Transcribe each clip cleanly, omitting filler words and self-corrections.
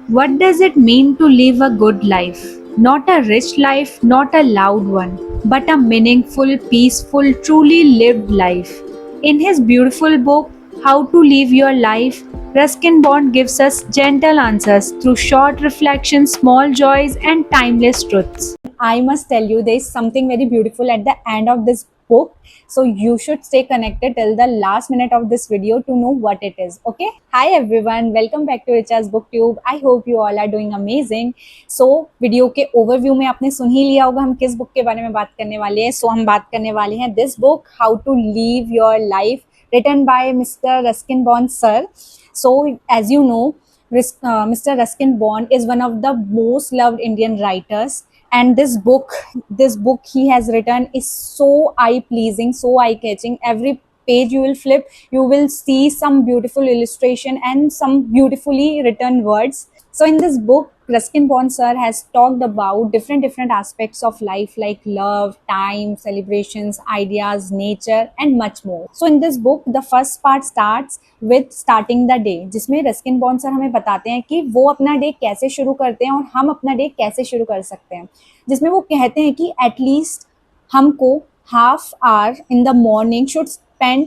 What does it mean to live a good life? Not a rich life, not a loud one, but a meaningful, peaceful, truly lived life. In his beautiful book, How to Live Your Life, Ruskin Bond gives us gentle answers through short reflections, small joys, and timeless truths. I must tell you, there is something very beautiful at the end of this book. So you should stay connected till the last minute of this video to know what it is. Okay. Hi everyone. Welcome back to Richa's BookTube. I hope you all are doing amazing. So video के overview में आपने सुन ही लिया होगा हम किस book के बारे में बात करने वाले हैं. सो हम बात करने वाले हैं this book how to live your life written by Mr. Ruskin Bond sir. So as you know, Mr. Ruskin Bond is one of the most loved Indian writers, and this book he has written is so eye pleasing, so eye catching. Every page you will flip, you will see some beautiful illustration and some beautifully written words. So in this book, Ruskin Bond sir has talked about different aspects of life like love, time, celebrations, ideas, nature, and much more. So in this book, the first part starts with starting the day, जिसमें Ruskin bond sir हमें बताते हैं कि वो अपना day कैसे शुरू करते हैं और हम अपना डे कैसे शुरू कर सकते हैं. जिसमें वो कहते हैं कि एटलीस्ट हमको half hour in the morning should spend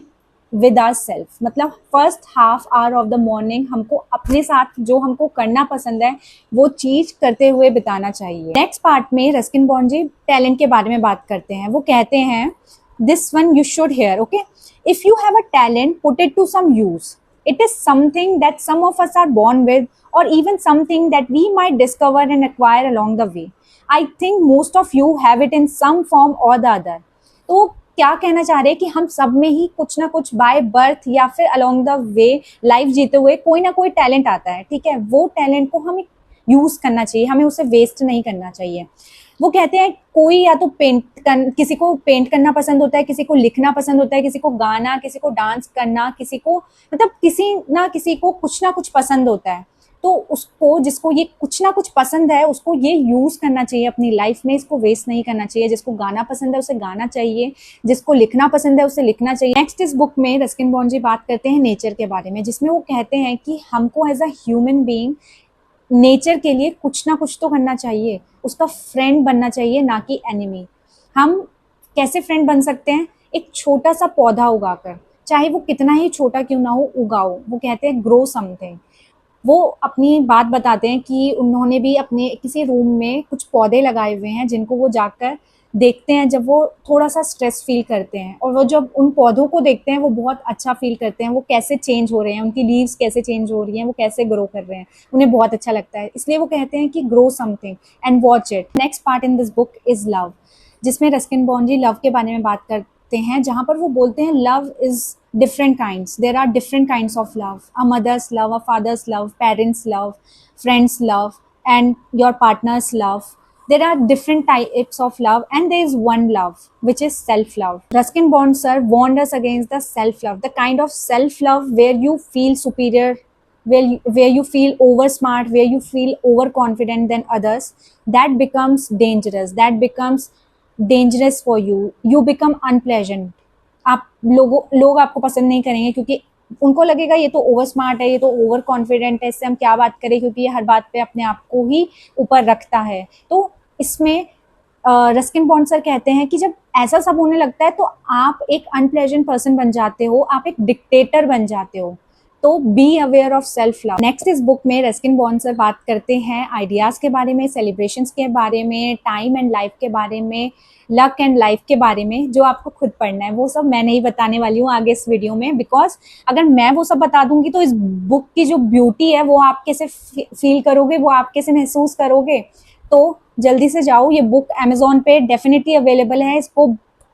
with our self. मतलब first half hour of the morning हमको अपने साथ जो हमको करना पसंद है वो चीज करते हुए बिताना चाहिए. नेक्स्ट पार्ट में रस्किन बॉन्ड जी टैलेंट के बारे में बात करते हैं. वो कहते हैं this one you should hear. Okay, if you have a talent, put it to some use. It is something that some of us are born with, or even something that we might discover and acquire along the way. I think most of you have it in some form or the other. तो क्या कहना चाह रहे हैं कि हम सब में ही कुछ ना कुछ बाय बर्थ या फिर अलोंग द वे लाइफ जीते हुए कोई ना कोई टैलेंट आता है. ठीक है, वो टैलेंट को हमें यूज करना चाहिए, हमें उसे वेस्ट नहीं करना चाहिए. वो कहते हैं कोई या तो किसी को पेंट करना पसंद होता है, किसी को लिखना पसंद होता है, किसी को गाना, किसी को डांस करना, किसी को मतलब किसी को कुछ ना कुछ पसंद होता है. तो उसको जिसको ये कुछ ना कुछ पसंद है उसको ये यूज करना चाहिए अपनी लाइफ में, इसको वेस्ट नहीं करना चाहिए. जिसको गाना पसंद है उसे गाना चाहिए, जिसको लिखना पसंद है उसे लिखना चाहिए. नेक्स्ट इस बुक में रस्किन बॉन्ड जी बात करते हैं नेचर के बारे में, जिसमें वो कहते हैं कि हमको as a human being nature के लिए कुछ ना कुछ तो करना चाहिए, उसका फ्रेंड बनना चाहिए, ना कि एनिमी. हम कैसे फ्रेंड बन सकते हैं? एक छोटा सा पौधा उगाकर, चाहे वो कितना ही छोटा क्यों ना हो, उगाओ. वो कहते हैं ग्रो समथिंग. वो अपनी बात बताते हैं कि उन्होंने भी अपने किसी रूम में कुछ पौधे लगाए हुए हैं जिनको वो जाकर देखते हैं जब वो थोड़ा सा स्ट्रेस फील करते हैं, और वो जब उन पौधों को देखते हैं वो बहुत अच्छा फील करते हैं. वो कैसे चेंज हो रहे हैं, उनकी लीव्स कैसे चेंज हो रही हैं, वो कैसे ग्रो कर रहे हैं, उन्हें बहुत अच्छा लगता है. इसलिए वो कहते हैं कि grow something and watch it. Next part in this book is love, जिसमें रस्किन बॉन्ड जी लव के बारे में बात करते हैं, जहाँ पर वो बोलते हैं love is different kinds. There are different kinds of love: a mother's love, a father's love, parents love, friends love, and your partner's love. There are different types of love, and there is one love which is self love. Ruskin Bond sir warned us against the self love, the kind of self love where you feel superior, where you feel over smart, where you feel overconfident than others. That becomes dangerous, for you. You become unpleasant. आप लोग आपको पसंद नहीं करेंगे क्योंकि उनको लगेगा ये तो ओवर स्मार्ट है, ये तो ओवर कॉन्फिडेंट है, इससे हम क्या बात करें, क्योंकि ये हर बात पे अपने आप को ही ऊपर रखता है. तो इसमें रस्किन बॉन्ड सर कहते हैं कि जब ऐसा सब होने लगता है तो आप एक अनप्लेजेंट पर्सन बन जाते हो, आप एक डिक्टेटर बन जाते हो. तो be aware of self love. Next इस बुक में रस्किन बॉन्ड सर बात करते हैं आइडियाज के बारे में, सेलिब्रेशंस के बारे में, टाइम एंड लाइफ के बारे में, लक एंड लाइफ के बारे में. जो आपको खुद पढ़ना है वो सब मैं नहीं बताने वाली हूँ आगे इस वीडियो में, बिकॉज अगर मैं वो सब बता दूंगी तो इस बुक की जो ब्यूटी है वो आप कैसे फील करोगे, वो आप कैसे महसूस करोगे. तो जल्दी से जाओ, ये बुक अमेजोन पे डेफिनेटली अवेलेबल है, इसको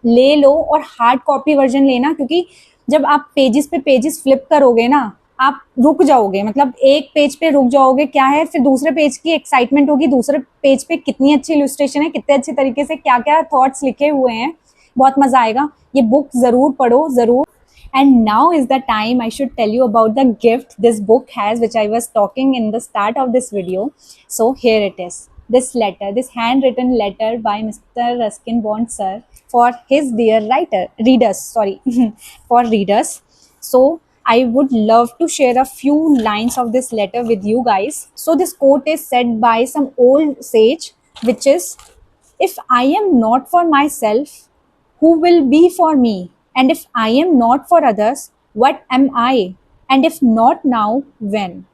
ले लो और हार्ड कॉपी वर्जन लेना, क्योंकि जब आप पेजेस पे पेजेस फ्लिप करोगे ना आप रुक जाओगे. मतलब एक पेज पे रुक जाओगे, क्या है, फिर दूसरे पेज की एक्साइटमेंट होगी, दूसरे पेज पे कितनी अच्छी इलस्ट्रेशन है, कितने अच्छे तरीके से क्या क्या थॉट्स लिखे हुए हैं, बहुत मजा आएगा. ये बुक जरूर पढ़ो, जरूर. And now is the time I should tell you about the gift this book has, which I was talking in the start of this video. So here it is. This letter, this handwritten letter by Mr. Ruskin Bond sir for his dear readers, for readers. So I would love to share a few lines of this letter with you guys. So, this quote is said by some old sage, which is, if I am not for myself, who will be for me? And if I am not for others, what am I? And if not now, when?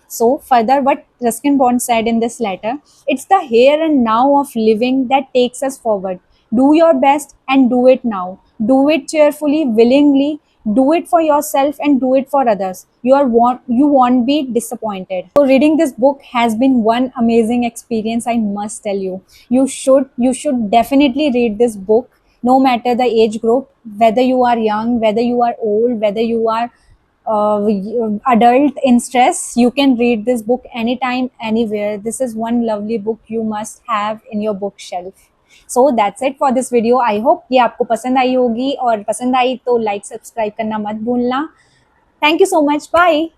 So, further, what Ruskin Bond said in this letter, it's the here and now of living that takes us forward. Do your best and do it now. Do it cheerfully, willingly. Do it for yourself and do it for others. You won't be disappointed. So, reading this book has been one amazing experience. I must tell you, you should definitely read this book, no matter the age group, whether you are young, whether you are old, whether you are adult in stress. You can read this book anytime, anywhere. This is one lovely book you must have in your bookshelf. So that's it for this video. I hope ये आपको पसंद आई होगी, और पसंद आई तो like subscribe करना मत भूलना. Thank you so much. Bye.